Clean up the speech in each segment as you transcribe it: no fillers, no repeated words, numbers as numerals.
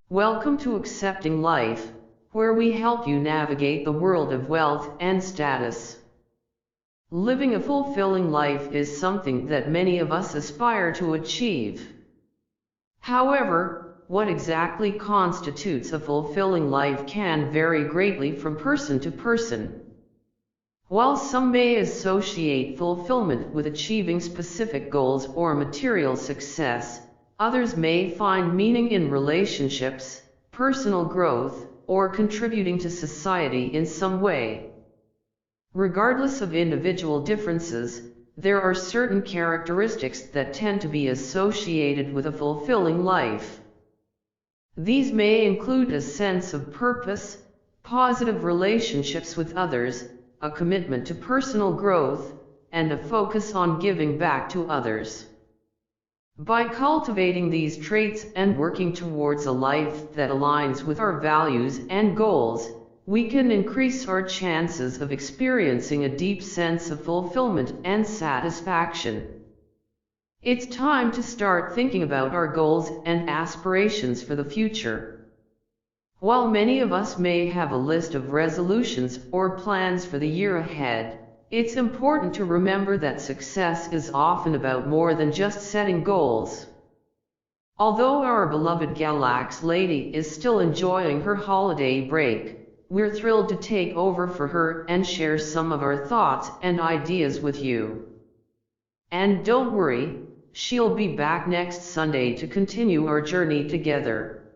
Welcome to Accepting Life, where we help you navigate the world of wealth and status. Living a fulfilling life is something that many of us aspire to achieve. However, what exactly constitutes a fulfilling life can vary greatly from person to person. While some may associate fulfillment with achieving specific goals or material success, others may find meaning in relationships, personal growth, or contributing to society in some way. Regardless of individual differences, there are certain characteristics that tend to be associated with a fulfilling life. These may include a sense of purpose, positive relationships with others, a commitment to personal growth, and a focus on giving back to others. By cultivating these traits and working towards a life that aligns with our values and goals, we can increase our chances of experiencing a deep sense of fulfillment and satisfaction. It's time to start thinking about our goals and aspirations for the future. While many of us may have a list of resolutions or plans for the year ahead, it's important to remember that success is often about more than just setting goals. Although our beloved Galax lady is still enjoying her holiday break, we're thrilled to take over for her and share some of our thoughts and ideas with you. And don't worry, she'll be back next Sunday to continue our journey together.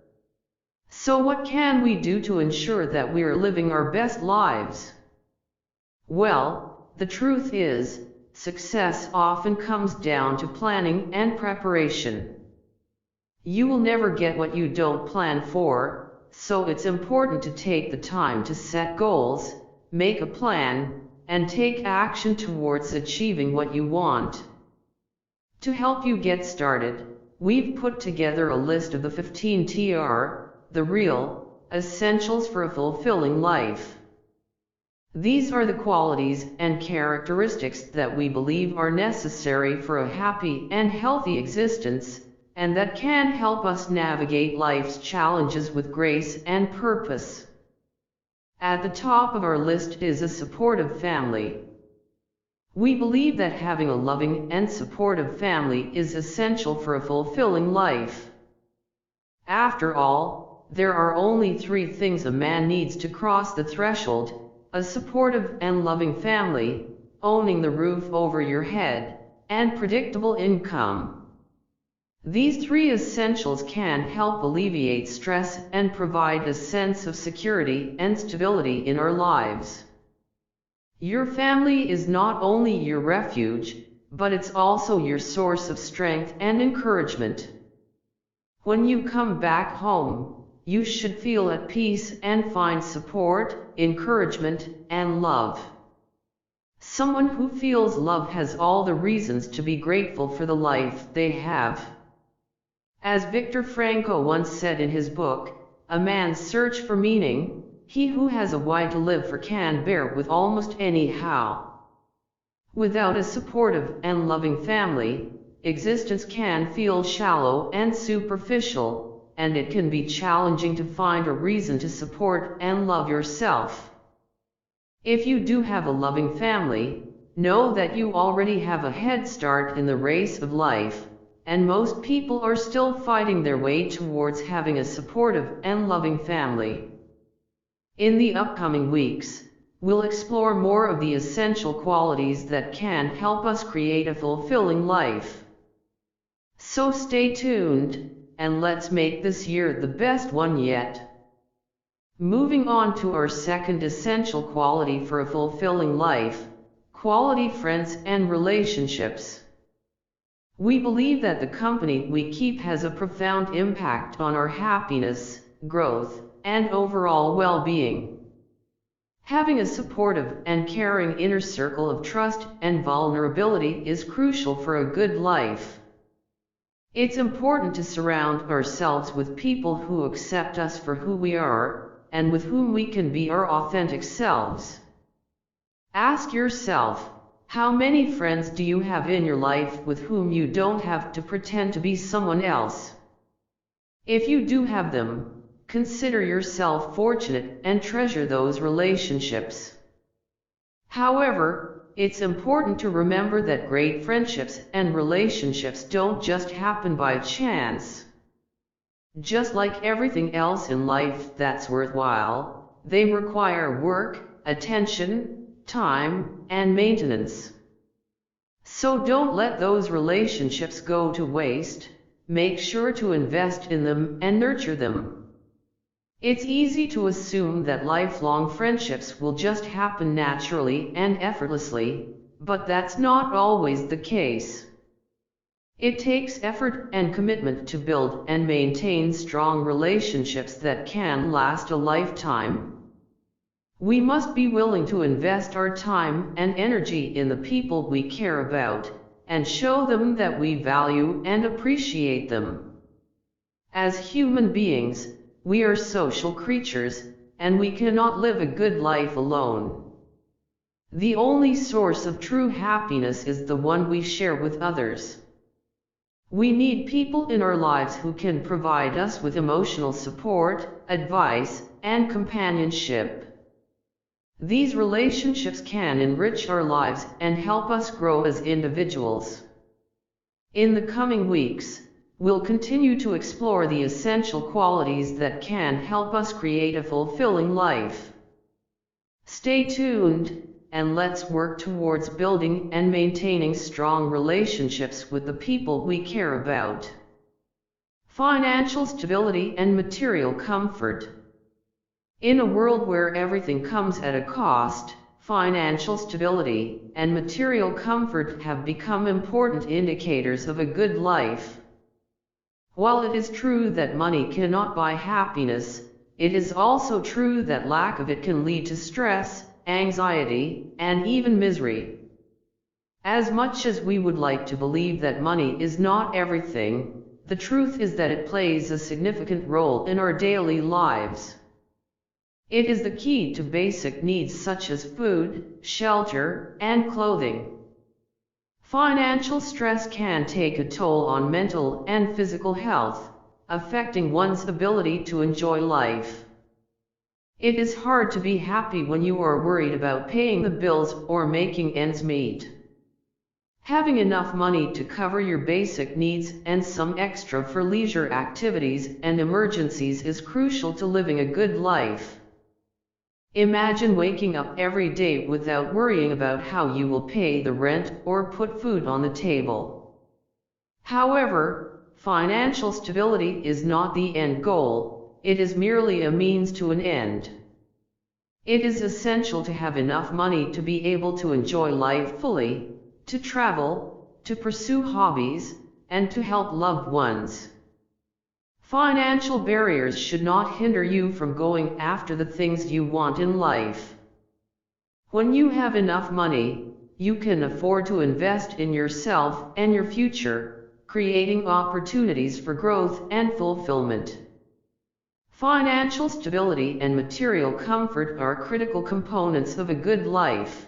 So what can we do to ensure that we're living our best lives? Well, the truth is, success often comes down to planning and preparation. You will never get what you don't plan for, so it's important to take the time to set goals, make a plan, and take action towards achieving what you want. To help you get started, we've put together a list of the 15 the real essentials for a fulfilling life. These are the qualities and characteristics that we believe are necessary for a happy and healthy existence, and that can help us navigate life's challenges with grace and purpose. At the top of our list is a supportive family. We believe that having a loving and supportive family is essential for a fulfilling life. After all, there are only 3 things a man needs to cross the threshold: a supportive and loving family, owning the roof over your head, and predictable income. These 3 essentials can help alleviate stress and provide a sense of security and stability in our lives. Your family is not only your refuge, but it's also your source of strength and encouragement. When you come back home, you should feel at peace and find support, encouragement, and love. Someone who feels love has all the reasons to be grateful for the life they have. As Viktor Frankl once said in his book, A Man's Search for Meaning, he who has a why to live for can bear with almost any how. Without a supportive and loving family, existence can feel shallow and superficial, and it can be challenging to find a reason to support and love yourself. If you do have a loving family, know that you already have a head start in the race of life, and most people are still fighting their way towards having a supportive and loving family. In the upcoming weeks, we'll explore more of the essential qualities that can help us create a fulfilling life. So stay tuned, and let's make this year the best one yet. Moving on to our second essential quality for a fulfilling life: quality friends and relationships. We believe that the company we keep has a profound impact on our happiness, growth, and overall well-being. Having a supportive and caring inner circle of trust and vulnerability is crucial for a good life. It's important to surround ourselves with people who accept us for who we are, and with whom we can be our authentic selves. Ask yourself, how many friends do you have in your life with whom you don't have to pretend to be someone else? If you do have them, consider yourself fortunate and treasure those relationships. However, it's important to remember that great friendships and relationships don't just happen by chance. Just like everything else in life that's worthwhile, they require work, attention, time, and maintenance. So don't let those relationships go to waste. Make sure to invest in them and nurture them. It's easy to assume that lifelong friendships will just happen naturally and effortlessly, but that's not always the case. It takes effort and commitment to build and maintain strong relationships that can last a lifetime. We must be willing to invest our time and energy in the people we care about, and show them that we value and appreciate them. As human beings, we are social creatures, and we cannot live a good life alone. The only source of true happiness is the one we share with others. We need people in our lives who can provide us with emotional support, advice, and companionship. These relationships can enrich our lives and help us grow as individuals. In the coming weeks, we'll continue to explore the essential qualities that can help us create a fulfilling life. Stay tuned, and let's work towards building and maintaining strong relationships with the people we care about. Financial stability and material comfort. In a world where everything comes at a cost, financial stability and material comfort have become important indicators of a good life. While it is true that money cannot buy happiness, it is also true that lack of it can lead to stress, anxiety, and even misery. As much as we would like to believe that money is not everything, the truth is that it plays a significant role in our daily lives. It is the key to basic needs such as food, shelter, and clothing. Financial stress can take a toll on mental and physical health, affecting one's ability to enjoy life. It is hard to be happy when you are worried about paying the bills or making ends meet. Having enough money to cover your basic needs and some extra for leisure activities and emergencies is crucial to living a good life. Imagine waking up every day without worrying about how you will pay the rent or put food on the table. However, financial stability is not the end goal. It is merely a means to an end. It is essential to have enough money to be able to enjoy life fully, to travel, to pursue hobbies, and to help loved ones. Financial barriers should not hinder you from going after the things you want in life. When you have enough money, you can afford to invest in yourself and your future, creating opportunities for growth and fulfillment. Financial stability and material comfort are critical components of a good life.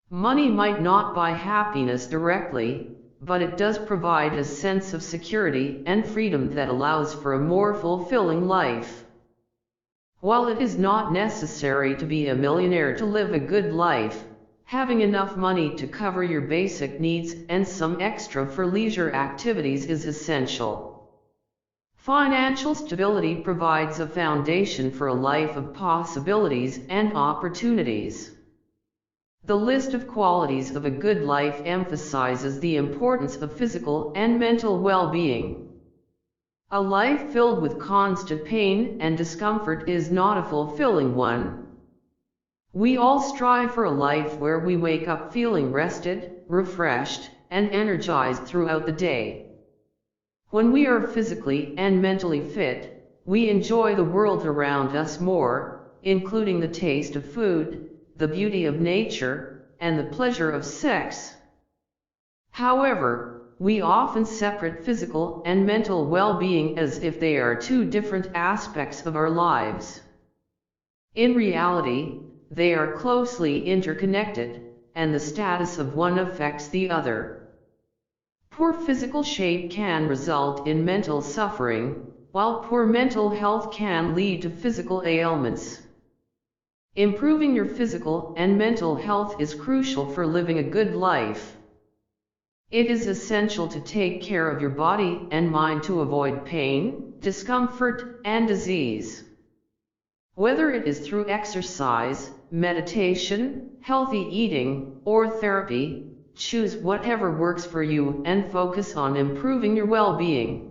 Money might not buy happiness directly, but it does provide a sense of security and freedom that allows for a more fulfilling life. While it is not necessary to be a millionaire to live a good life, having enough money to cover your basic needs and some extra for leisure activities is essential. Financial stability provides a foundation for a life of possibilities and opportunities. The list of qualities of a good life emphasizes the importance of physical and mental well-being. A life filled with constant pain and discomfort is not a fulfilling one. We all strive for a life where we wake up feeling rested, refreshed, and energized throughout the day. When we are physically and mentally fit, we enjoy the world around us more, including the taste of food, the beauty of nature, and the pleasure of sex. However, we often separate physical and mental well-being as if they are two different aspects of our lives. In reality, they are closely interconnected, and the status of one affects the other. Poor physical shape can result in mental suffering, while poor mental health can lead to physical ailments. Improving your physical and mental health is crucial for living a good life. It is essential to take care of your body and mind to avoid pain, discomfort, and disease. Whether it is through exercise, meditation, healthy eating, or therapy, choose whatever works for you and focus on improving your well-being.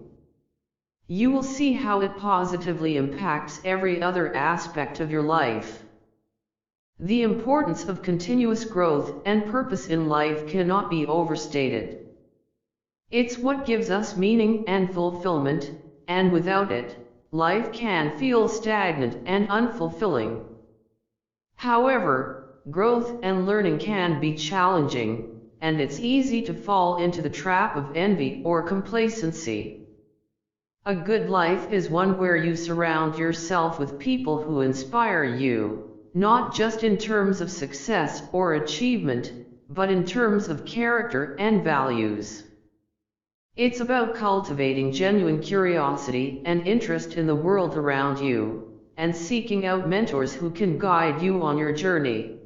You will see how it positively impacts every other aspect of your life. The importance of continuous growth and purpose in life cannot be overstated. It's what gives us meaning and fulfillment, and without it, life can feel stagnant and unfulfilling. However, growth and learning can be challenging, and it's easy to fall into the trap of envy or complacency. A good life is one where you surround yourself with people who inspire you, not just in terms of success or achievement, but in terms of character and values. It's about cultivating genuine curiosity and interest in the world around you, and seeking out mentors who can guide you on your journey.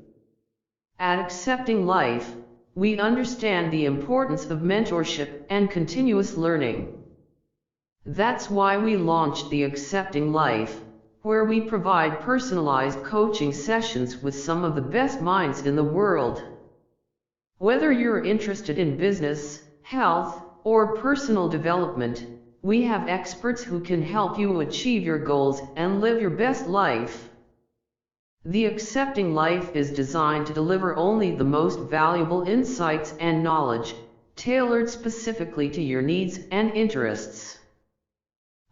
At Accepting Life, we understand the importance of mentorship and continuous learning. That's why we launched the Accepting Life, where we provide personalized coaching sessions with some of the best minds in the world. Whether you're interested in business, health, or personal development, we have experts who can help you achieve your goals and live your best life. The Accepting Life is designed to deliver only the most valuable insights and knowledge, tailored specifically to your needs and interests.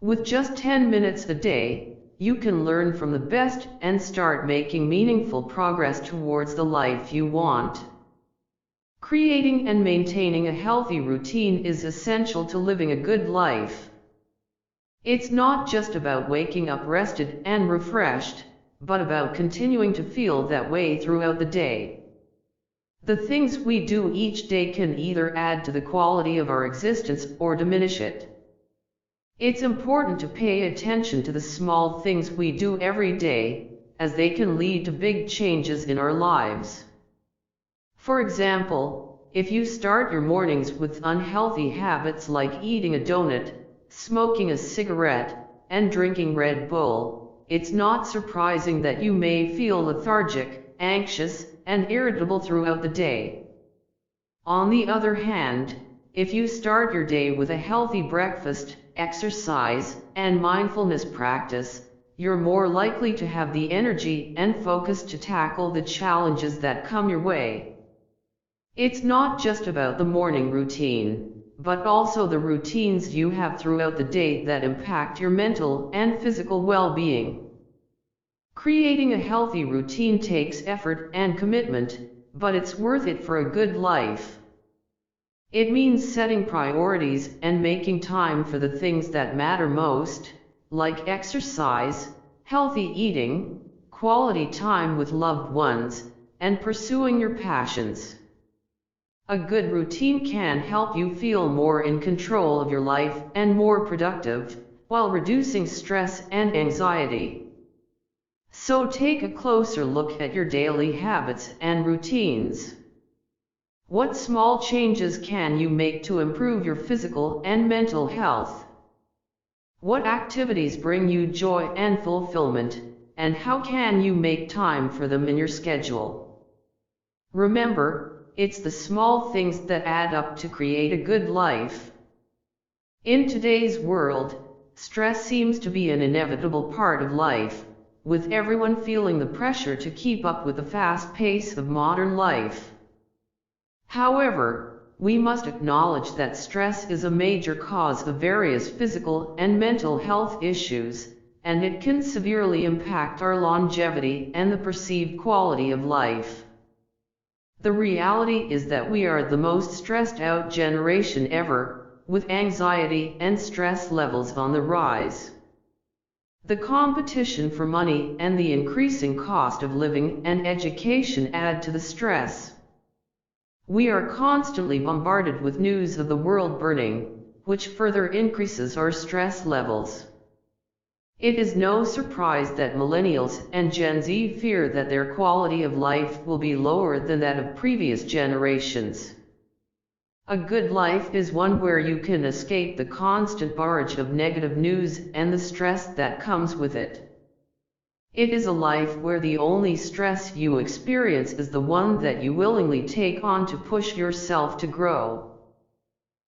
With just 10 minutes a day, you can learn from the best and start making meaningful progress towards the life you want. Creating and maintaining a healthy routine is essential to living a good life. It's not just about waking up rested and refreshed, but about continuing to feel that way throughout the day. The things we do each day can either add to the quality of our existence or diminish it. It's important to pay attention to the small things we do every day, as they can lead to big changes in our lives. For example, if you start your mornings with unhealthy habits like eating a donut, smoking a cigarette, and drinking Red Bull, it's not surprising that you may feel lethargic, anxious, and irritable throughout the day. On the other hand, if you start your day with a healthy breakfast, exercise, and mindfulness practice, you're more likely to have the energy and focus to tackle the challenges that come your way. It's not just about the morning routine, but also the routines you have throughout the day that impact your mental and physical well-being. Creating a healthy routine takes effort and commitment, but it's worth it for a good life. It means setting priorities and making time for the things that matter most, like exercise, healthy eating, quality time with loved ones, and pursuing your passions. A good routine can help you feel more in control of your life and more productive, while reducing stress and anxiety. So take a closer look at your daily habits and routines. What small changes can you make to improve your physical and mental health? What activities bring you joy and fulfillment, and how can you make time for them in your schedule? Remember, it's the small things that add up to create a good life. In today's world, stress seems to be an inevitable part of life, with everyone feeling the pressure to keep up with the fast pace of modern life. However, we must acknowledge that stress is a major cause of various physical and mental health issues, and it can severely impact our longevity and the perceived quality of life. The reality is that we are the most stressed out generation ever, with anxiety and stress levels on the rise. The competition for money and the increasing cost of living and education add to the stress. We are constantly bombarded with news of the world burning, which further increases our stress levels. It is no surprise that millennials and Gen Z fear that their quality of life will be lower than that of previous generations. A good life is one where you can escape the constant barrage of negative news and the stress that comes with it. It is a life where the only stress you experience is the one that you willingly take on to push yourself to grow.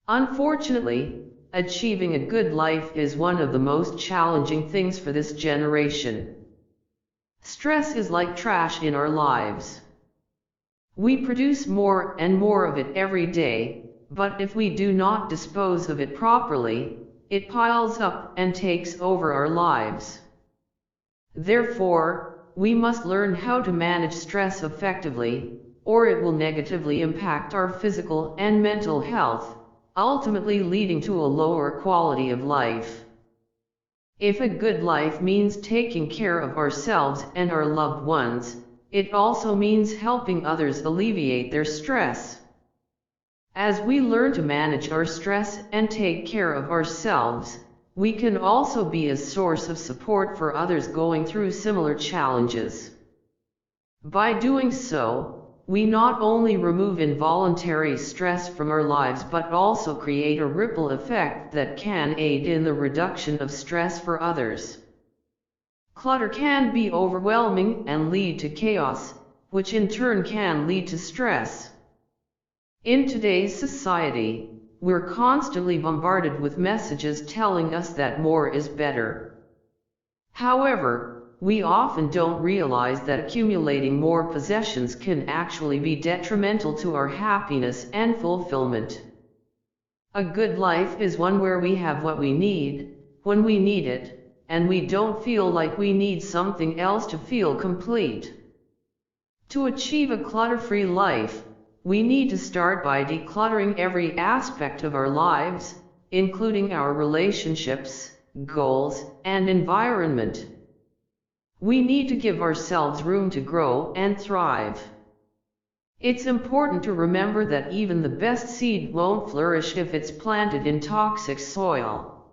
Unfortunately, achieving a good life is one of the most challenging things for this generation. Stress is like trash in our lives. We produce more and more of it every day, but if we do not dispose of it properly, it piles up and takes over our lives. Therefore, we must learn how to manage stress effectively, or it will negatively impact our physical and mental health, ultimately leading to a lower quality of life. If a good life means taking care of ourselves and our loved ones, it also means helping others alleviate their stress. As we learn to manage our stress and take care of ourselves, we can also be a source of support for others going through similar challenges. By doing so, we not only remove involuntary stress from our lives but also create a ripple effect that can aid in the reduction of stress for others. Clutter can be overwhelming and lead to chaos, which in turn can lead to stress. In today's society, we're constantly bombarded with messages telling us that more is better. However, we often don't realize that accumulating more possessions can actually be detrimental to our happiness and fulfillment. A good life is one where we have what we need, when we need it, and we don't feel like we need something else to feel complete. To achieve a clutter-free life, we need to start by decluttering every aspect of our lives, including our relationships, goals, and environment. We need to give ourselves room to grow and thrive. It's important to remember that even the best seed won't flourish if it's planted in toxic soil.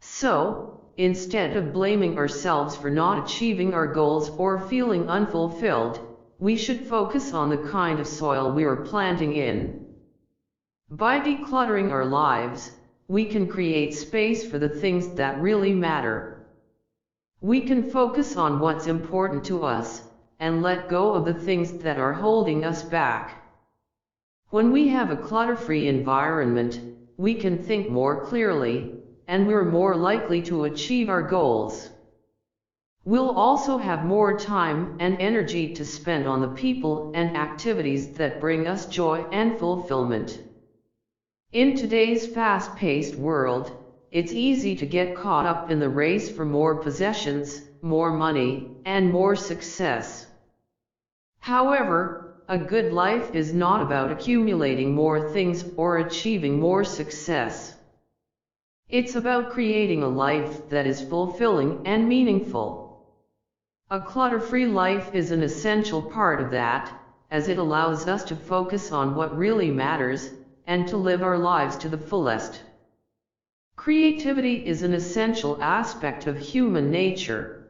So, instead of blaming ourselves for not achieving our goals or feeling unfulfilled, we should focus on the kind of soil we are planting in. By decluttering our lives, we can create space for the things that really matter. We can focus on what's important to us, and let go of the things that are holding us back. When we have a clutter-free environment, we can think more clearly, and we're more likely to achieve our goals. We'll also have more time and energy to spend on the people and activities that bring us joy and fulfillment. In today's fast-paced world, it's easy to get caught up in the race for more possessions, more money, and more success. However, a good life is not about accumulating more things or achieving more success. It's about creating a life that is fulfilling and meaningful. A clutter-free life is an essential part of that, as it allows us to focus on what really matters, and to live our lives to the fullest. Creativity is an essential aspect of human nature.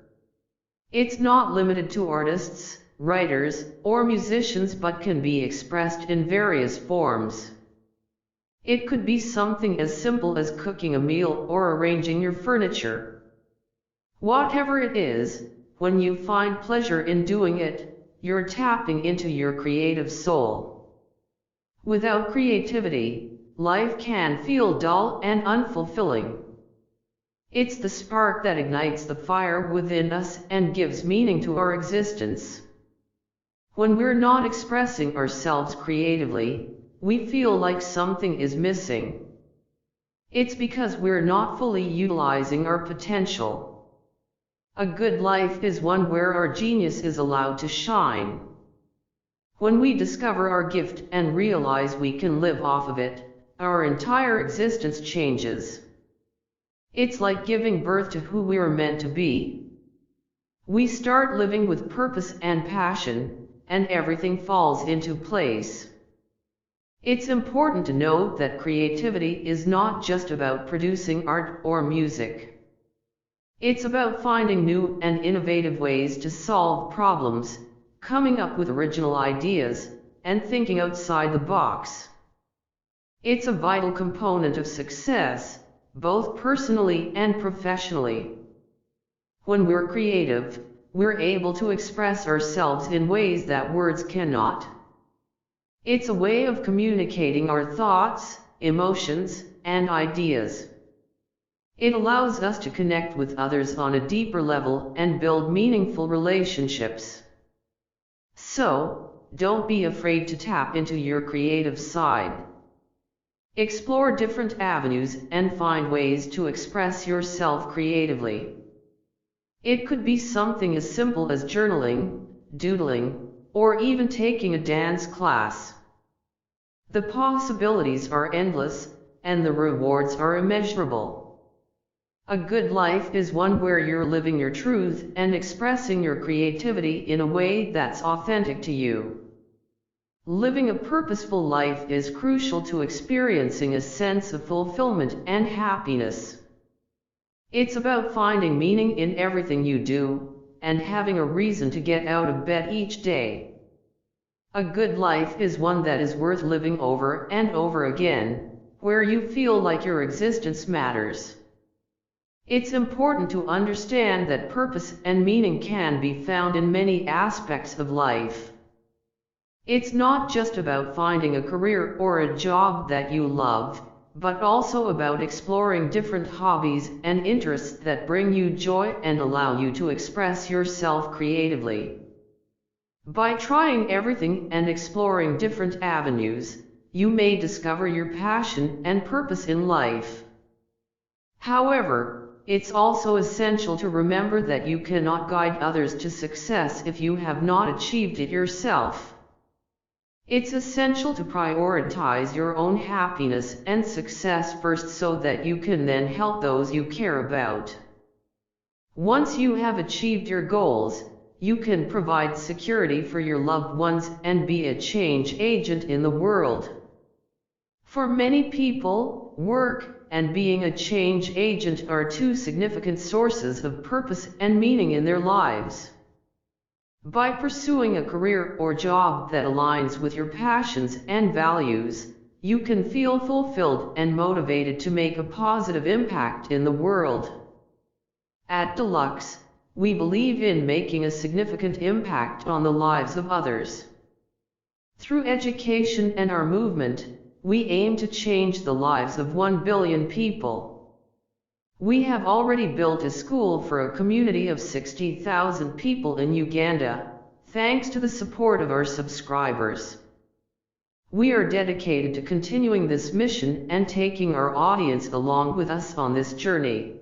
It's not limited to artists, writers, or musicians but can be expressed in various forms. It could be something as simple as cooking a meal or arranging your furniture. Whatever it is, when you find pleasure in doing it, you're tapping into your creative soul. Without creativity, life can feel dull and unfulfilling. It's the spark that ignites the fire within us and gives meaning to our existence. When we're not expressing ourselves creatively, we feel like something is missing. It's because we're not fully utilizing our potential. A good life is one where our genius is allowed to shine. When we discover our gift and realize we can live off of it, our entire existence changes. It's like giving birth to who we are meant to be. We start living with purpose and passion, and everything falls into place. It's important to note that creativity is not just about producing art or music. It's about finding new and innovative ways to solve problems, coming up with original ideas, and thinking outside the box. It's a vital component of success, both personally and professionally. When we're creative, we're able to express ourselves in ways that words cannot. It's a way of communicating our thoughts, emotions, and ideas. It allows us to connect with others on a deeper level and build meaningful relationships. So, don't be afraid to tap into your creative side. Explore different avenues and find ways to express yourself creatively. It could be something as simple as journaling, doodling, or even taking a dance class. The possibilities are endless, and the rewards are immeasurable. A good life is one where you're living your truth and expressing your creativity in a way that's authentic to you. Living a purposeful life is crucial to experiencing a sense of fulfillment and happiness. It's about finding meaning in everything you do, and having a reason to get out of bed each day. A good life is one that is worth living over and over again, where you feel like your existence matters. It's important to understand that purpose and meaning can be found in many aspects of life. It's not just about finding a career or a job that you love, but also about exploring different hobbies and interests that bring you joy and allow you to express yourself creatively. By trying everything and exploring different avenues, you may discover your passion and purpose in life. However, it's also essential to remember that you cannot guide others to success if you have not achieved it yourself. It's essential to prioritize your own happiness and success first so that you can then help those you care about. Once you have achieved your goals, you can provide security for your loved ones and be a change agent in the world. For many people, work and being a change agent are two significant sources of purpose and meaning in their lives. By pursuing a career or job that aligns with your passions and values, you can feel fulfilled and motivated to make a positive impact in the world. At Deluxe, we believe in making a significant impact on the lives of others. Through education and our movement, we aim to change the lives of 1 billion people. We have already built a school for a community of 60,000 people in Uganda, thanks to the support of our subscribers. We are dedicated to continuing this mission and taking our audience along with us on this journey.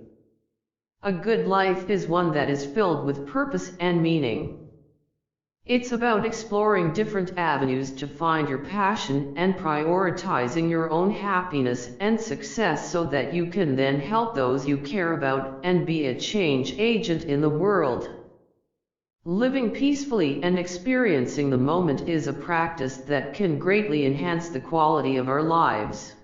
A good life is one that is filled with purpose and meaning. It's about exploring different avenues to find your passion and prioritizing your own happiness and success so that you can then help those you care about and be a change agent in the world. Living peacefully and experiencing the moment is a practice that can greatly enhance the quality of our lives.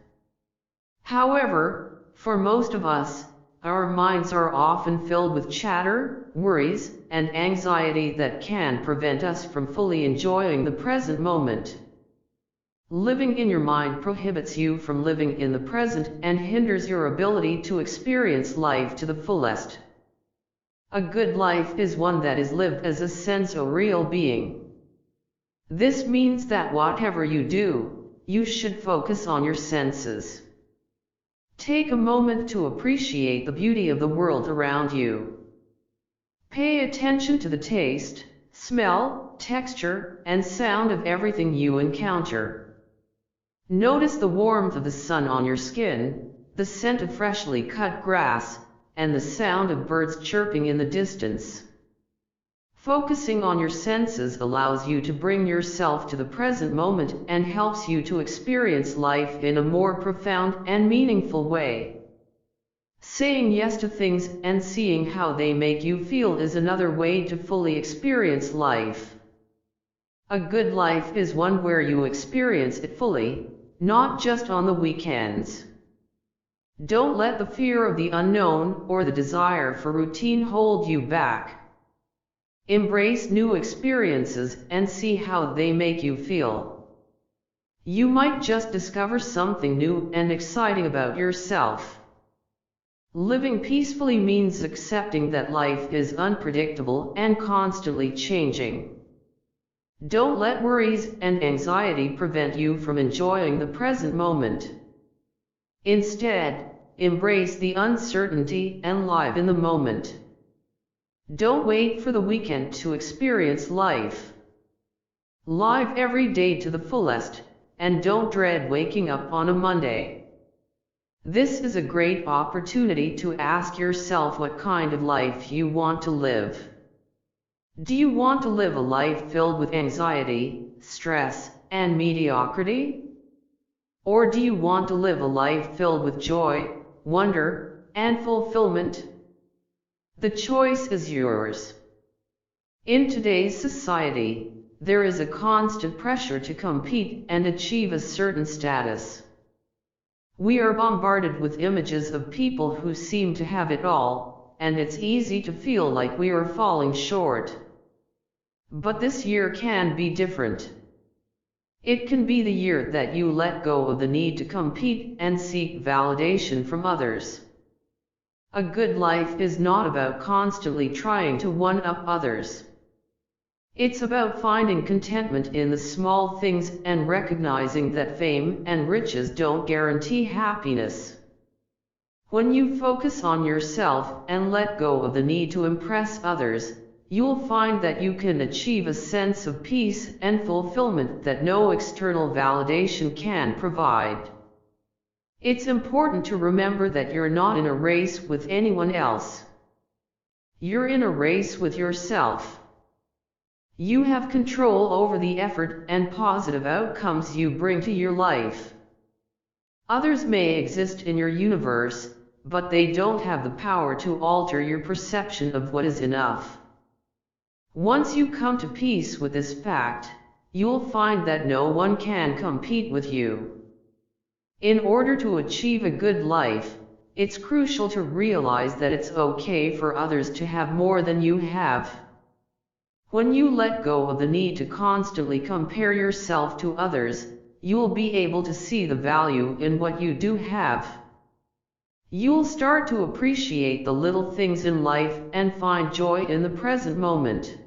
However, for most of us, our minds are often filled with chatter, worries, and anxiety that can prevent us from fully enjoying the present moment. Living in your mind prohibits you from living in the present and hinders your ability to experience life to the fullest. A good life is one that is lived as a sense-real being. This means that whatever you do, you should focus on your senses. Take a moment to appreciate the beauty of the world around you. Pay attention to the taste, smell, texture, and sound of everything you encounter. Notice the warmth of the sun on your skin, the scent of freshly cut grass, and the sound of birds chirping in the distance. Focusing on your senses allows you to bring yourself to the present moment and helps you to experience life in a more profound and meaningful way. Saying yes to things and seeing how they make you feel is another way to fully experience life. A good life is one where you experience it fully, not just on the weekends. Don't let the fear of the unknown or the desire for routine hold you back. Embrace new experiences and see how they make you feel. You might just discover something new and exciting about yourself. Living peacefully means accepting that life is unpredictable and constantly changing. Don't let worries and anxiety prevent you from enjoying the present moment. Instead, embrace the uncertainty and live in the moment. Don't wait for the weekend to experience life. Live every day to the fullest, and don't dread waking up on a Monday. This is a great opportunity to ask yourself what kind of life you want to live. Do you want to live a life filled with anxiety, stress, and mediocrity? Or do you want to live a life filled with joy, wonder, and fulfillment? The choice is yours. In today's society, there is a constant pressure to compete and achieve a certain status. We are bombarded with images of people who seem to have it all, and it's easy to feel like we are falling short. But this year can be different. It can be the year that you let go of the need to compete and seek validation from others. A good life is not about constantly trying to one-up others. It's about finding contentment in the small things and recognizing that fame and riches don't guarantee happiness. When you focus on yourself and let go of the need to impress others, you'll find that you can achieve a sense of peace and fulfillment that no external validation can provide. It's important to remember that you're not in a race with anyone else. You're in a race with yourself. You have control over the effort and positive outcomes you bring to your life. Others may exist in your universe, but they don't have the power to alter your perception of what is enough. Once you come to peace with this fact, you'll find that no one can compete with you. In order to achieve a good life, it's crucial to realize that it's okay for others to have more than you have. When you let go of the need to constantly compare yourself to others, you'll be able to see the value in what you do have. You'll start to appreciate the little things in life and find joy in the present moment.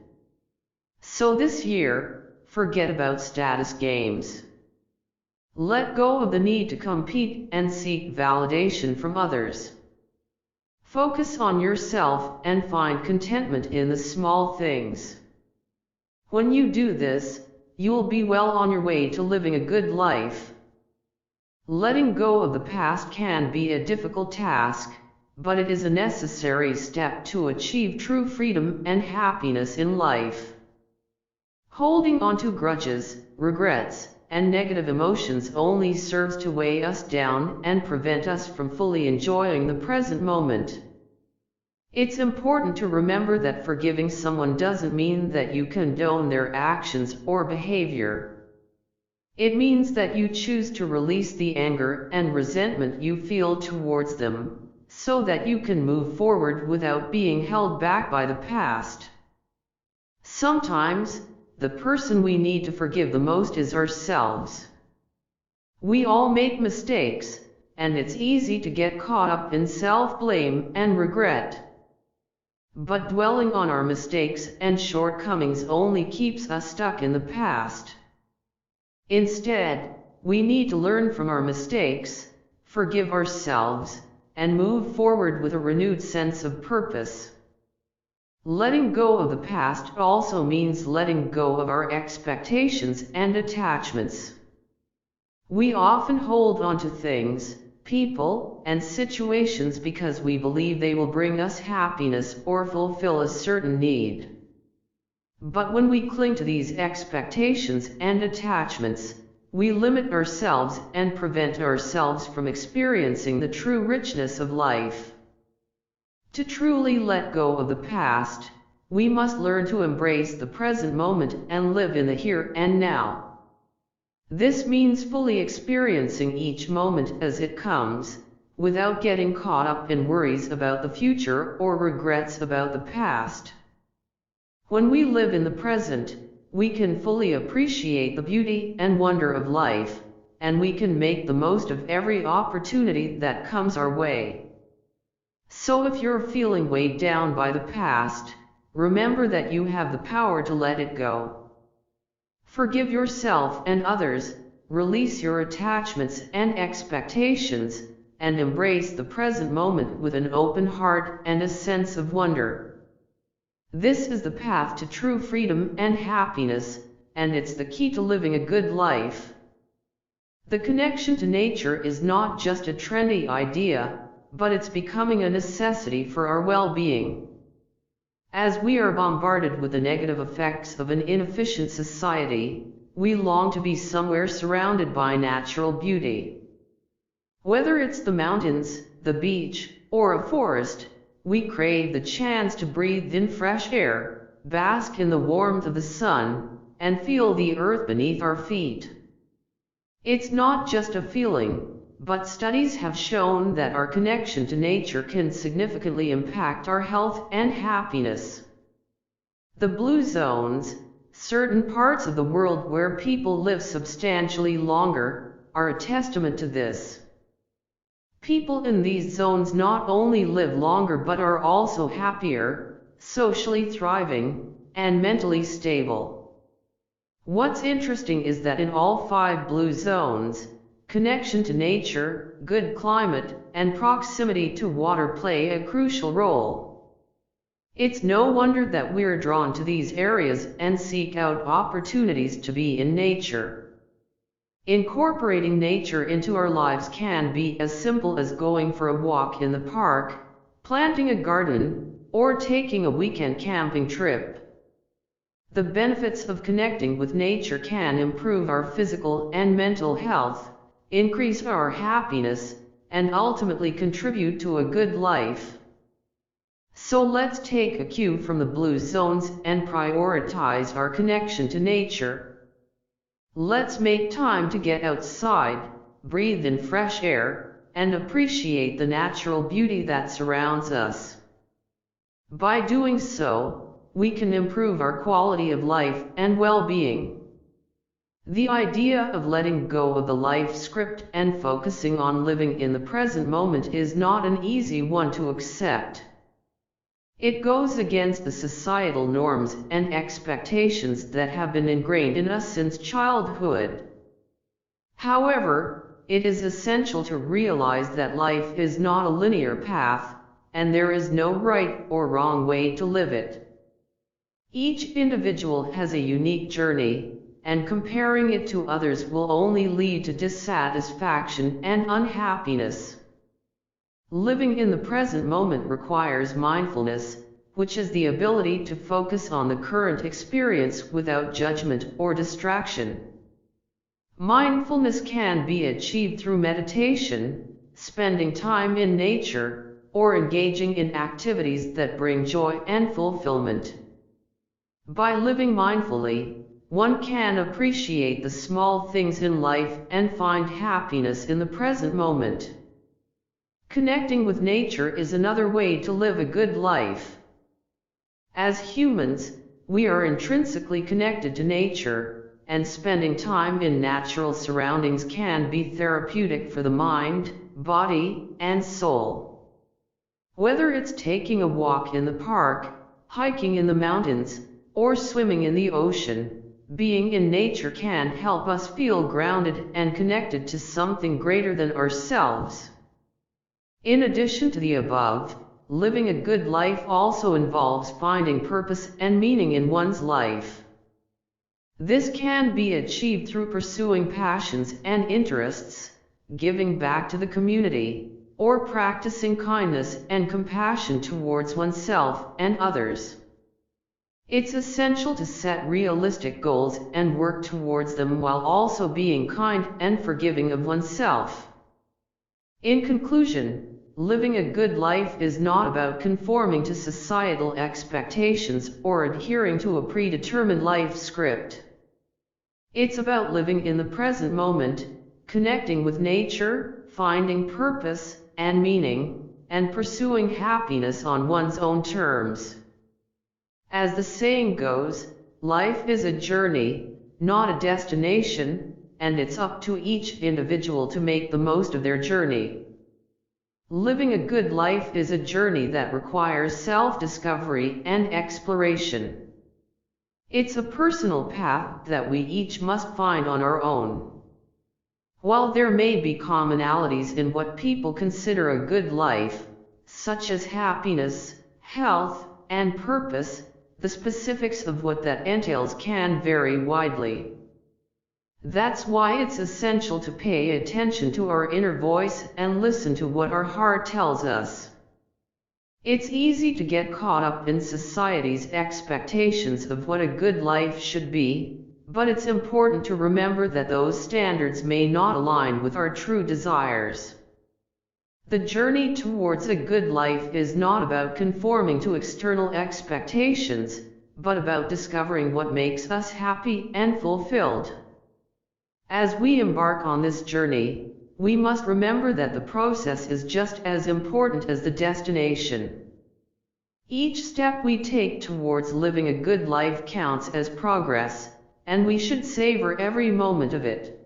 So this year, forget about status games. Let go of the need to compete and seek validation from others. Focus on yourself and find contentment in the small things. When you do this, you'll be well on your way to living a good life. Letting go of the past can be a difficult task, but it is a necessary step to achieve true freedom and happiness in life. Holding on to grudges, regrets, and negative emotions only serves to weigh us down and prevent us from fully enjoying the present moment. It's important to remember that forgiving someone doesn't mean that you condone their actions or behavior. It means that you choose to release the anger and resentment you feel towards them, so that you can move forward without being held back by the past. Sometimes, the person we need to forgive the most is ourselves. We all make mistakes, and it's easy to get caught up in self-blame and regret. But dwelling on our mistakes and shortcomings only keeps us stuck in the past. Instead, we need to learn from our mistakes, forgive ourselves, and move forward with a renewed sense of purpose. Letting go of the past also means letting go of our expectations and attachments. We often hold on to things, people, and situations because we believe they will bring us happiness or fulfill a certain need. But when we cling to these expectations and attachments, we limit ourselves and prevent ourselves from experiencing the true richness of life. To truly let go of the past, we must learn to embrace the present moment and live in the here and now. This means fully experiencing each moment as it comes, without getting caught up in worries about the future or regrets about the past. When we live in the present, we can fully appreciate the beauty and wonder of life, and we can make the most of every opportunity that comes our way. So if you're feeling weighed down by the past, remember that you have the power to let it go. Forgive yourself and others, release your attachments and expectations, and embrace the present moment with an open heart and a sense of wonder. This is the path to true freedom and happiness, and it's the key to living a good life. The connection to nature is not just a trendy idea, but it's becoming a necessity for our well-being. As we are bombarded with the negative effects of an inefficient society, we long to be somewhere surrounded by natural beauty. Whether it's the mountains, the beach, or a forest, we crave the chance to breathe in fresh air, bask in the warmth of the sun, and feel the earth beneath our feet. It's not just a feeling, but studies have shown that our connection to nature can significantly impact our health and happiness. The blue zones, certain parts of the world where people live substantially longer, are a testament to this. People in these zones not only live longer but are also happier, socially thriving, and mentally stable. What's interesting is that in all 5 blue zones, connection to nature, good climate, and proximity to water play a crucial role. It's no wonder that we're drawn to these areas and seek out opportunities to be in nature. Incorporating nature into our lives can be as simple as going for a walk in the park, planting a garden, or taking a weekend camping trip. The benefits of connecting with nature can improve our physical and mental health, increase our happiness, and ultimately contribute to a good life. So let's take a cue from the blue zones and prioritize our connection to nature. Let's make time to get outside, breathe in fresh air, and appreciate the natural beauty that surrounds us. By doing so, we can improve our quality of life and well-being. The idea of letting go of the life script and focusing on living in the present moment is not an easy one to accept. It goes against the societal norms and expectations that have been ingrained in us since childhood. However, it is essential to realize that life is not a linear path, and there is no right or wrong way to live it. Each individual has a unique journey, and comparing it to others will only lead to dissatisfaction and unhappiness. Living in the present moment requires mindfulness, which is the ability to focus on the current experience without judgment or distraction. Mindfulness can be achieved through meditation, spending time in nature, or engaging in activities that bring joy and fulfillment. By living mindfully, one can appreciate the small things in life and find happiness in the present moment. Connecting with nature is another way to live a good life. As humans, we are intrinsically connected to nature, and spending time in natural surroundings can be therapeutic for the mind, body, and soul. Whether it's taking a walk in the park, hiking in the mountains, or swimming in the ocean, being in nature can help us feel grounded and connected to something greater than ourselves. In addition to the above, living a good life also involves finding purpose and meaning in one's life. This can be achieved through pursuing passions and interests, giving back to the community, or practicing kindness and compassion towards oneself and others. It's essential to set realistic goals and work towards them while also being kind and forgiving of oneself. In conclusion, living a good life is not about conforming to societal expectations or adhering to a predetermined life script. It's about living in the present moment, connecting with nature, finding purpose, and meaning, and pursuing happiness on one's own terms. As the saying goes, life is a journey, not a destination, and it's up to each individual to make the most of their journey. Living a good life is a journey that requires self-discovery and exploration. It's a personal path that we each must find on our own. While there may be commonalities in what people consider a good life, such as happiness, health, and purpose, the specifics of what that entails can vary widely. That's why it's essential to pay attention to our inner voice and listen to what our heart tells us. It's easy to get caught up in society's expectations of what a good life should be, but it's important to remember that those standards may not align with our true desires. The journey towards a good life is not about conforming to external expectations, but about discovering what makes us happy and fulfilled. As we embark on this journey, we must remember that the process is just as important as the destination. Each step we take towards living a good life counts as progress, and we should savor every moment of it.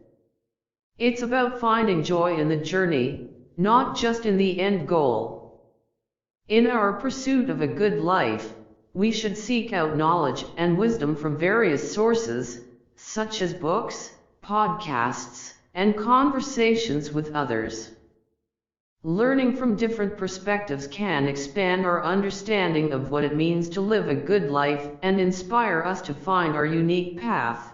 It's about finding joy in the journey, not just in the end goal. In our pursuit of a good life, we should seek out knowledge and wisdom from various sources, such as books, podcasts, and conversations with others. Learning from different perspectives can expand our understanding of what it means to live a good life and inspire us to find our unique path.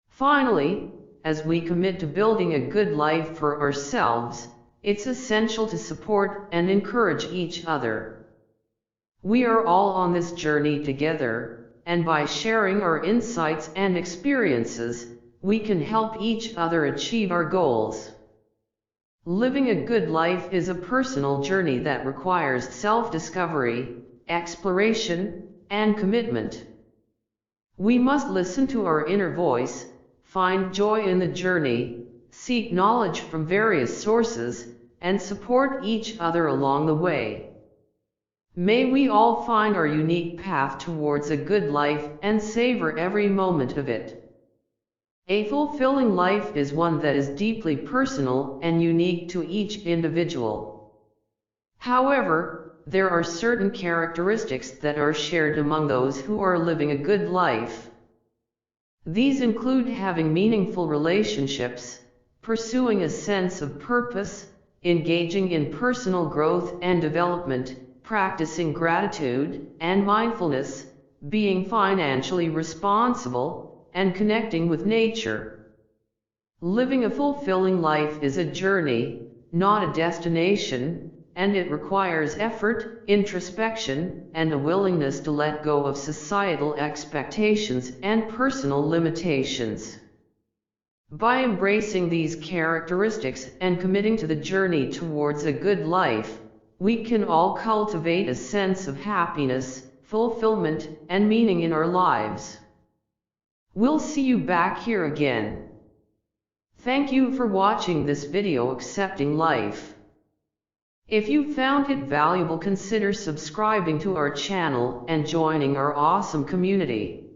Finally, as we commit to building a good life for ourselves, it's essential to support and encourage each other. We are all on this journey together, and by sharing our insights and experiences, we can help each other achieve our goals. Living a good life is a personal journey that requires self-discovery, exploration, and commitment. We must listen to our inner voice, find joy in the journey, seek knowledge from various sources, and support each other along the way. May we all find our unique path towards a good life and savor every moment of it. A fulfilling life is one that is deeply personal and unique to each individual. However, there are certain characteristics that are shared among those who are living a good life. These include having meaningful relationships, pursuing a sense of purpose, engaging in personal growth and development, practicing gratitude and mindfulness, being financially responsible, and connecting with nature. Living a fulfilling life is a journey, not a destination, and it requires effort, introspection, and a willingness to let go of societal expectations and personal limitations. By embracing these characteristics and committing to the journey towards a good life, we can all cultivate a sense of happiness, fulfillment, and meaning in our lives. We'll see you back here again. Thank you for watching this video Accepting Life. If you found it valuable, consider subscribing to our channel and joining our awesome community.